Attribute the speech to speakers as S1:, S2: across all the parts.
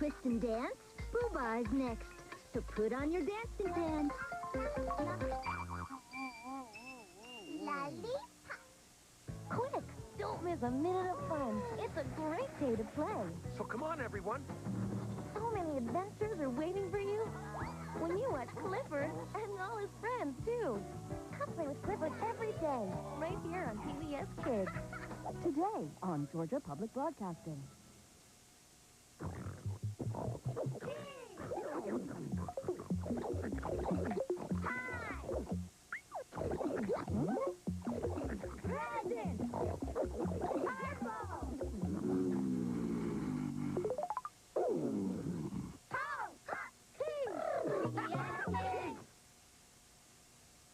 S1: twist and dance? Boo-Bah is next. So put on your dancing pants.
S2: Lollipop.
S3: Quick, don't miss a minute of fun. It's a great day to play.
S4: So come on, everyone.
S3: So many adventures are waiting for you when you watch Clifford and all his friends, too. Come play with Clifford every day, right here on PBS Kids. Today on Georgia Public Broadcasting.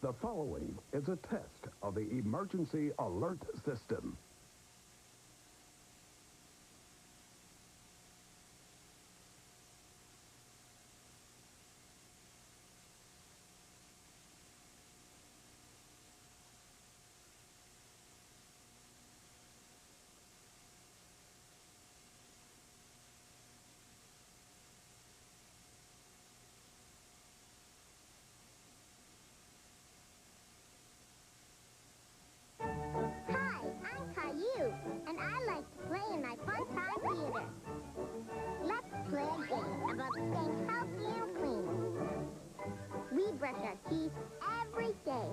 S5: The following is a test of the emergency alert system.
S2: And I like to play in my fun-time theater. Let's play a game about staying healthy and clean. We brush our teeth every day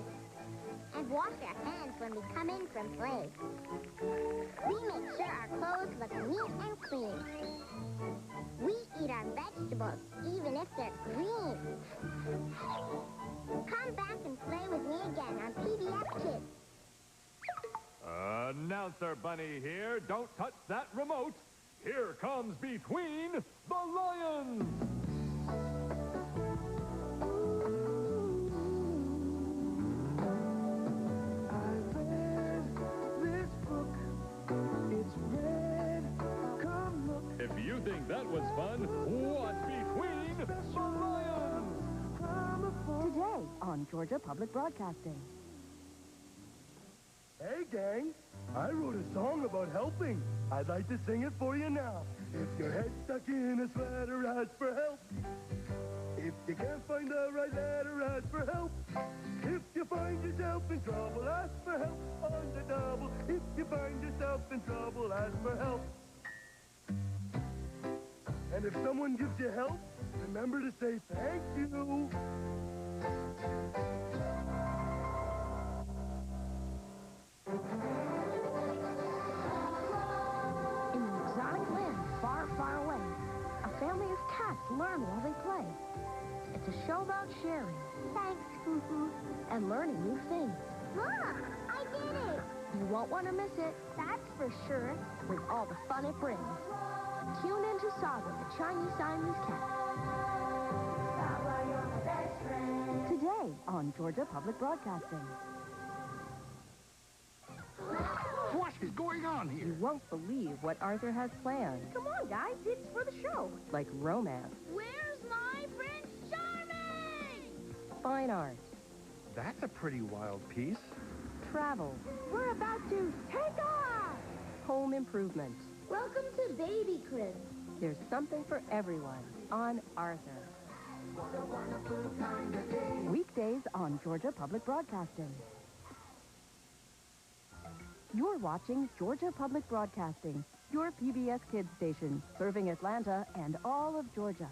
S2: and wash our hands when we come in from play. We make sure our clothes look neat and clean. We eat our vegetables, even if they're green. Come back and play with me again on PBS Kids.
S6: Announcer Bunny here. Don't touch that remote. Here comes Between the Lions.
S7: I read this book. It's red. Come look.
S6: If you think that was fun, watch Between the Lions.
S3: Today on Georgia Public Broadcasting.
S7: Hey, gang. I wrote a song about helping. I'd like to sing it for you now. If your head's stuck in a sweater, ask for help. If you can't find the right letter, ask for help. If you find yourself in trouble, ask for help on the double. If you find yourself in trouble, ask for help. And if someone gives you help, remember to say thank you.
S3: In an exotic land far, far away, a family of cats learn while they play. It's a show about sharing.
S2: Thanks, Cuckoo.
S3: And learning new things.
S2: Look, I did it.
S3: You won't want to miss it,
S2: That's for sure.
S3: with all the fun it brings. Tune in to Saga, the Chinese Siamese cat. Today on Georgia Public Broadcasting.
S5: What is going on here?
S3: You won't believe what Arthur has planned.
S1: Come on, guys. It's for the show.
S3: Like romance,
S1: Where's my Prince Charming?
S3: fine art,
S4: That's a pretty wild piece.
S3: travel,
S1: We're about to take off.
S3: home improvement.
S1: Welcome to Baby Crib.
S3: There's something for everyone on Arthur. Weekdays on Georgia Public Broadcasting. You're watching Georgia Public Broadcasting, your PBS Kids station, serving Atlanta and all of Georgia.